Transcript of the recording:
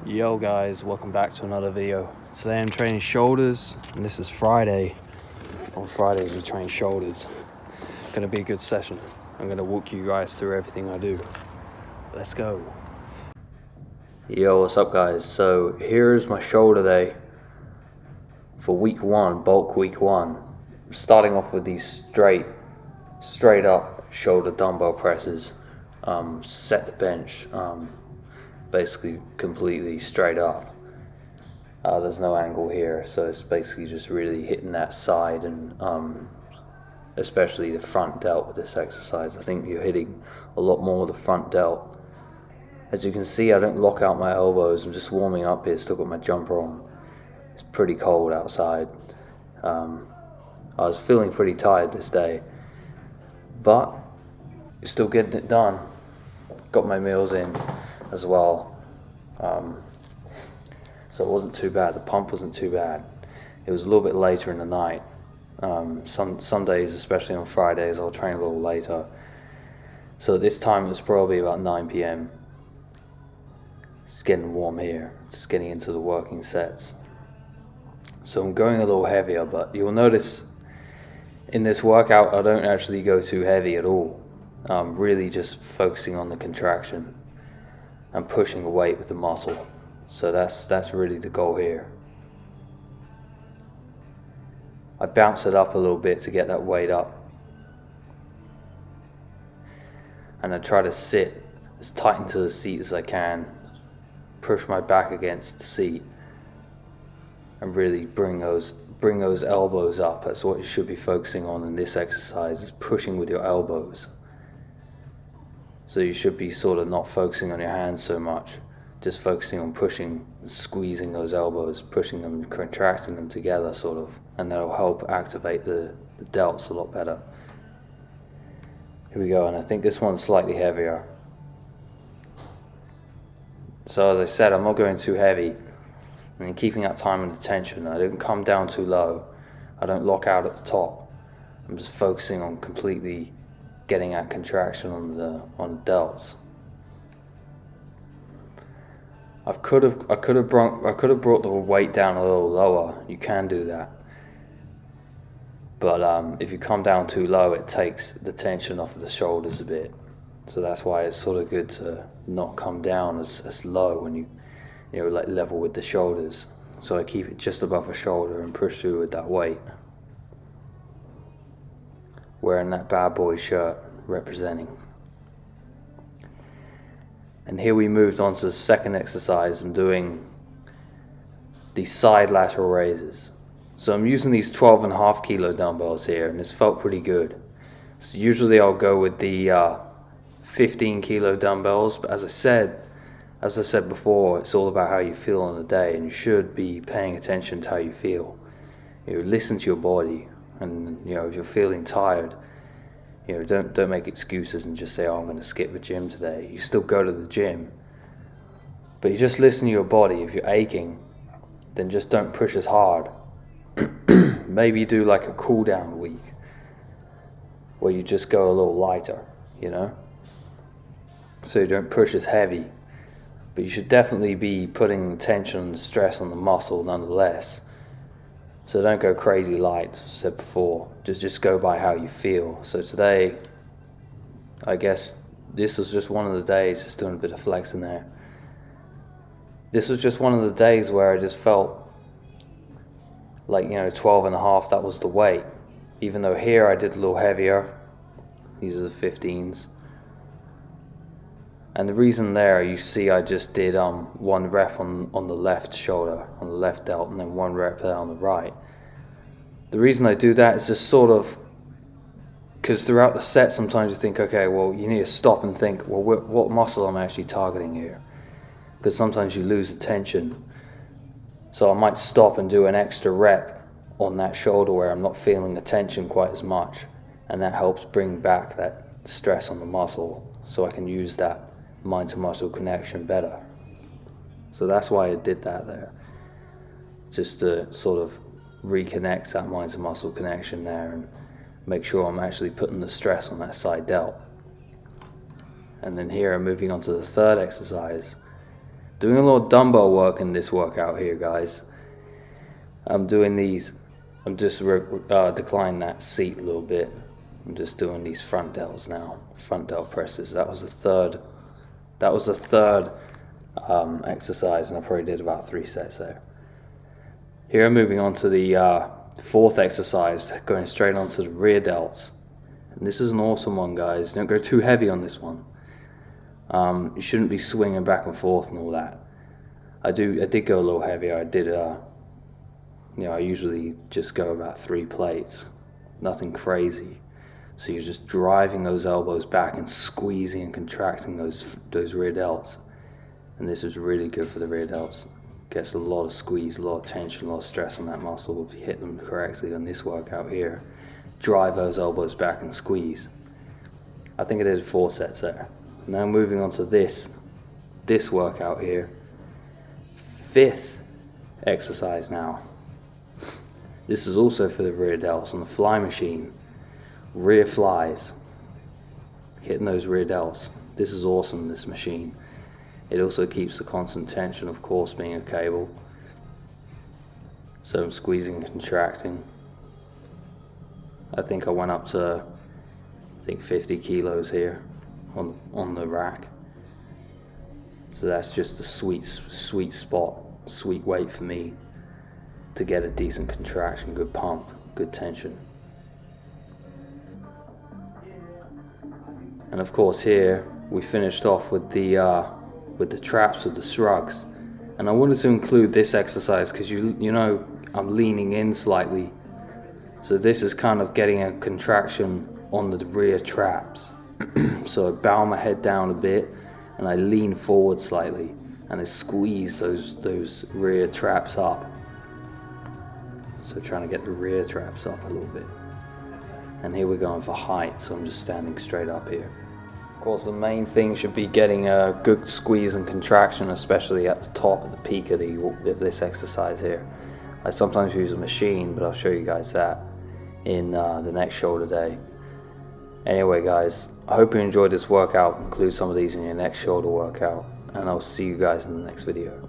Yo guys, welcome back to another video. Today I'm training shoulders and this is Friday. On Fridays we train shoulders. Gonna be a good session. I'm gonna walk you guys through everything I do. Let's go. Yo, what's up guys? So here's my shoulder day for week one, bulk week one. I'm starting off with these straight up shoulder dumbbell presses. Set the bench. Basically completely straight up. There's no angle here, so it's basically just really hitting that side and especially the front delt with this exercise. I think you're hitting a lot more of the front delt. As you can see, I don't lock out my elbows. I'm just warming up here, still got my jumper on. It's pretty cold outside. I was feeling pretty tired this day, but still getting it done. Got my meals in as well, so it wasn't too bad. The pump wasn't too bad. It was a little bit later in the night. Some days, especially on Fridays, I'll train a little later. So this time it was probably about 9 p.m. It's getting warm here. It's getting into the working sets. So I'm going a little heavier, but you'll notice in this workout I don't actually go too heavy at all. I'm really just focusing on the contraction and pushing the weight with the muscle. So that's really the goal here. I bounce it up a little bit to get that weight up. And I try to sit as tight into the seat as I can. Push my back against the seat and really bring those elbows up. That's what you should be focusing on in this exercise, is pushing with your elbows. So you should be sort of not focusing on your hands so much, just focusing on pushing, squeezing those elbows, pushing them, contracting them together sort of, and that'll help activate the delts a lot better. Here we go, and I think this one's slightly heavier. So as I said, I'm not going too heavy. I'm keeping that time and attention. I don't come down too low. I don't lock out at the top. I'm just focusing on completely getting that contraction on the delts. I could have brought the weight down a little lower. You can do that, but if you come down too low, it takes the tension off of the shoulders a bit. So that's why it's sort of good to not come down as low when you like level with the shoulders. So I keep it just above the shoulder and push through with that weight. Wearing that bad boy shirt, representing. And here we moved on to the second exercise. I'm doing these side lateral raises. So I'm using these 12.5 kilo dumbbells here, and it's felt pretty good. So usually I'll go with the 15 kilo dumbbells, but as I said before, it's all about how you feel on the day, and you should be paying attention to how you feel. Listen to your body, and if you're feeling tired, don't make excuses and just say, oh, I'm going to skip the gym today. You still go to the gym, but you just listen to your body. If you're aching, then just don't push as hard. Maybe do like a cool down week where you just go a little lighter, so you don't push as heavy. But you should definitely be putting tension and stress on the muscle nonetheless. So don't go crazy light, as I said before. Just go by how you feel. So today, I guess this was just one of the days, just doing a bit of flexing there. This was just one of the days where I just felt like 12.5, that was the weight. Even though here I did a little heavier. These are the 15s. And the reason there, you see I just did one rep on the left shoulder, on the left delt, and then one rep there on the right. The reason I do that is just sort of, because throughout the set sometimes you think, okay, well you need to stop and think, well what muscle am I actually targeting here? Because sometimes you lose attention. So I might stop and do an extra rep on that shoulder where I'm not feeling the tension quite as much, and that helps bring back that stress on the muscle, so I can use that mind to muscle connection better. So that's why I did that there, just to sort of reconnect that mind to muscle connection there and make sure I'm actually putting the stress on that side delt. And then here I'm moving on to the third exercise, Doing a lot of dumbbell work in this workout here, guys. I'm doing these, I'm just declining that seat a little bit. I'm just doing these front delts now, front delt presses. That was the third exercise, and I probably did about 3 sets there. Here I'm moving on to the fourth exercise, going straight onto the rear delts. And this is an awesome one, guys. Don't go too heavy on this one. You shouldn't be swinging back and forth and all that. I did go a little heavier. I did, I usually just go about 3 plates, nothing crazy. So you're just driving those elbows back and squeezing and contracting those rear delts. And this is really good for the rear delts. Gets a lot of squeeze, a lot of tension, a lot of stress on that muscle if you hit them correctly on this workout here. Drive those elbows back and squeeze. I think I did 4 sets there. Now moving on to this workout here. 5th exercise now. This is also for the rear delts on the fly machine. Rear flies. Hitting those rear delts. This is awesome, this machine. It also keeps the constant tension, of course, being a cable. So I'm squeezing and contracting. I think I went up to 50 kilos here on the rack. So that's just the sweet spot, sweet weight for me to get a decent contraction, good pump, good tension. And of course here we finished off with the traps, with the shrugs. And I wanted to include this exercise because you know I'm leaning in slightly. So this is kind of getting a contraction on the rear traps. So I bow my head down a bit and I lean forward slightly and I squeeze those rear traps up. So trying to get the rear traps up a little bit. And here we're going for height, so I'm just standing straight up here. Of course, the main thing should be getting a good squeeze and contraction, especially at the top, at the peak of this exercise here. I sometimes use a machine, but I'll show you guys that in the next shoulder day. Anyway, guys, I hope you enjoyed this workout. Include some of these in your next shoulder workout, and I'll see you guys in the next video.